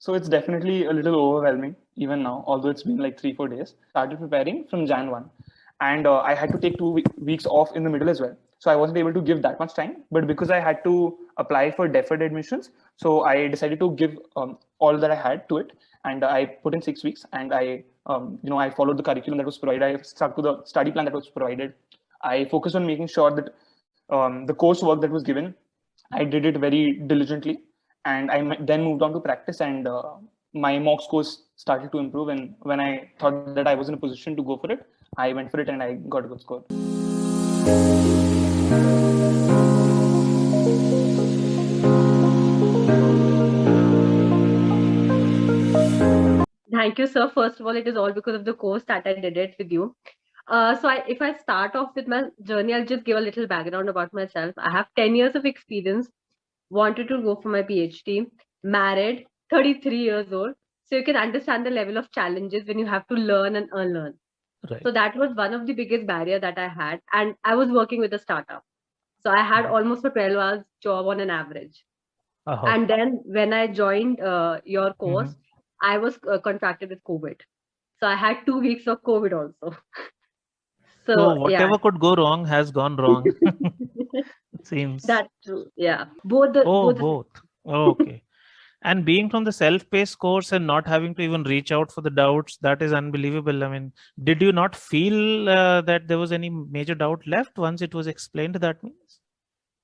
So it's definitely a little overwhelming even now, although it's been like 3-4 days. Started preparing from Jan 1, and I had to take 2 weeks off in the middle as well. So I wasn't able to give that much time. But because I had to apply for deferred admissions, so I decided to give all that I had to it, and I put in 6 weeks, and I followed the curriculum that was provided. I stuck to the study plan that was provided. I focused on making sure that the coursework that was given, I did it very diligently, and then moved on to practice, and my mock scores started to improve. And when I thought that I was in a position to go for it, I went for it and I got a good score. Thank you, sir. First of all, it is all because of the course that I did it with you. If I start off with my journey, I'll just give a little background about myself. I have 10 years of experience, wanted to go for my PhD, married, 33 years old. So you can understand the level of challenges when you have to learn and unlearn. Right. So that was one of the biggest barrier that I had. And I was working with a startup. So I had almost a 12 hours job on an average. Uh-huh. And then when I joined your course, I was contracted with COVID. So I had 2 weeks of COVID also. So whatever could go wrong has gone wrong. It seems. That's true. Yeah. Both. Oh, okay. And being from the self-paced course and not having to even reach out for the doubts, that is unbelievable. I mean, did you not feel that there was any major doubt left once it was explained? That means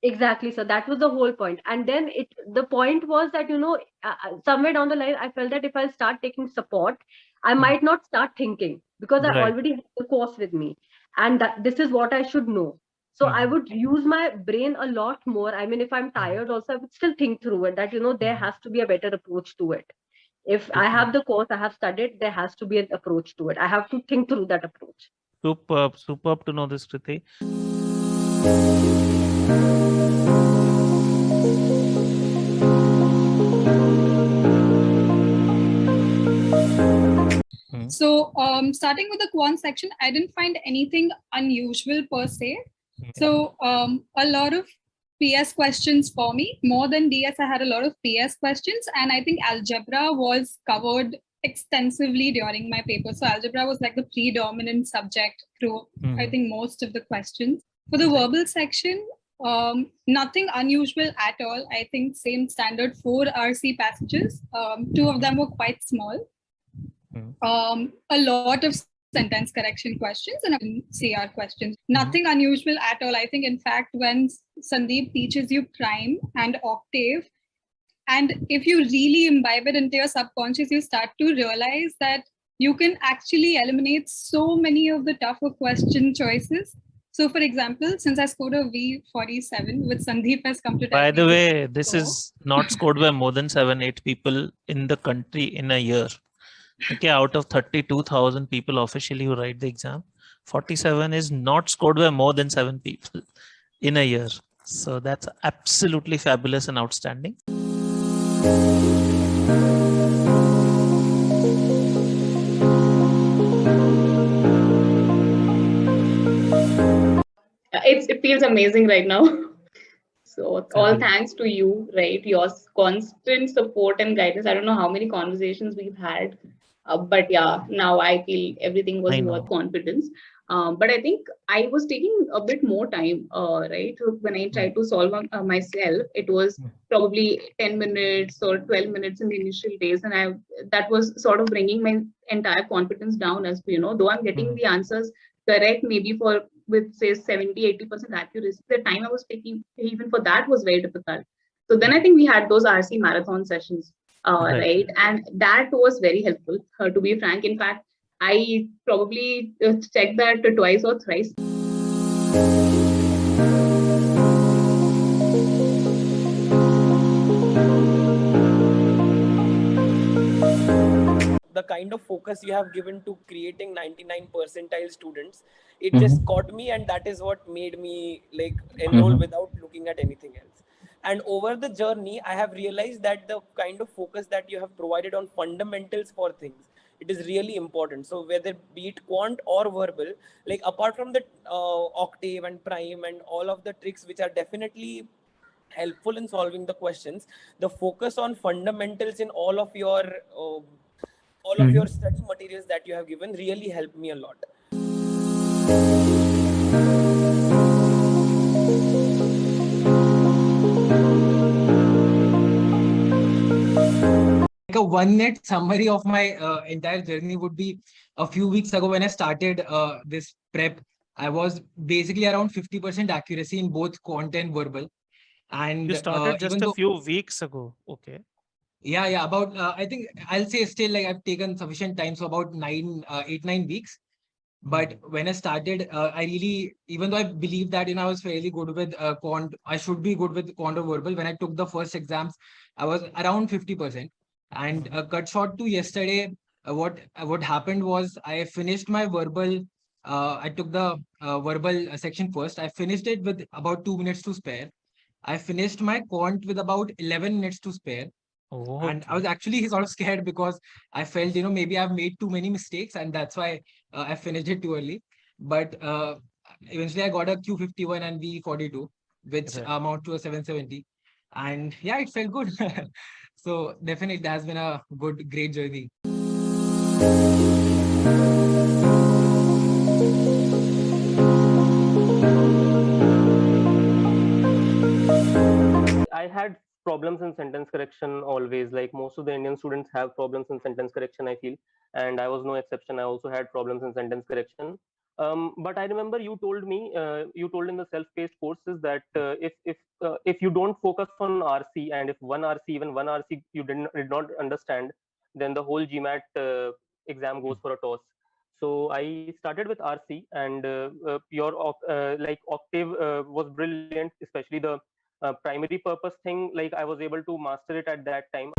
Exactly. So that was the whole point. And then the point was that, somewhere down the line, I felt that if I start taking support, I might not start thinking because I Right. already have the course with me, and that this is what I should know. So I would use my brain a lot more. I mean, if I'm tired also, I would still think through it that, there has to be a better approach to it. If I have the course, I have studied, there has to be an approach to it. I have to think through that approach. Superb to know this, Kriti. So starting with the quant section, I didn't find anything unusual per se. So a lot of PS questions for me. More than DS, I had a lot of PS questions. And I think algebra was covered extensively during my paper. So algebra was like the predominant subject through, I think, most of the questions. For the verbal section, nothing unusual at all. I think same standard 4 RC passages. 2 of them were quite small. A lot of sentence correction questions and CR questions. Nothing unusual at all. I think, in fact, when Sandeep teaches you prime and octave, and if you really imbibe it into your subconscious, you start to realize that you can actually eliminate so many of the tougher question choices. So, for example, since I scored a V47, which Sandeep has come to tell me. By the way, this is not scored by more than 7-8 people in the country in a year. Okay, out of 32,000 people officially who write the exam, 47 is not scored by more than 7 people in a year. So that's absolutely fabulous and outstanding. It feels amazing right now. So all thanks to you, right? Your constant support and guidance. I don't know how many conversations we've had, but yeah, now I feel everything was worth confidence. But I think I was taking a bit more time, right? When I tried to solve myself, it was probably 10 minutes or 12 minutes in the initial days. And that was sort of bringing my entire confidence down, as though I'm getting the answers correct, maybe with say 70-80% accuracy, the time I was taking even for that was very difficult. So then I think we had those RC marathon sessions, right? And that was very helpful, to be frank. In fact, I probably checked that twice or thrice. The kind of focus you have given to creating 99 percentile students, it just caught me, and that is what made me like enroll without looking at anything else. And over the journey, I have realized that the kind of focus that you have provided on fundamentals for things, it is really important. So whether be it quant or verbal, like apart from the octave and prime and all of the tricks, which are definitely helpful in solving the questions. The focus on fundamentals in all of your study materials that you have given really helped me a lot. Like a one-minute summary of my entire journey would be a few weeks ago when I started this prep. I was basically around 50% accuracy in both quant and verbal. And You started just even a though, few weeks ago. Okay. yeah, about I think I'll say still like I've taken sufficient time, so about 8-9 weeks. But when I started, I really, even though I believe that I was fairly good with quant, I should be good with quant or verbal. When I took the first exams, I was around 50%. And cut short to yesterday, what happened was I finished my verbal. I took the verbal section first. I finished it with about 2 minutes to spare. I finished my quant with about 11 minutes to spare. Oh, And I was actually sort of scared because I felt, maybe I've made too many mistakes and that's why I finished it too early. But eventually I got a Q51 and V42, which Right. amount to a 770. And yeah, it felt good. So definitely it has been a great journey. I had problems in sentence correction always. Like most of the Indian students have problems in sentence correction, I feel, and I was no exception. I also had problems in sentence correction. But I remember you told me, you told in the self-paced courses that if you don't focus on RC, and if even one RC you did not understand, then the whole GMAT exam goes for a toss. So I started with RC, and your like octave was brilliant, especially the primary purpose thing. Like I was able to master it at that time.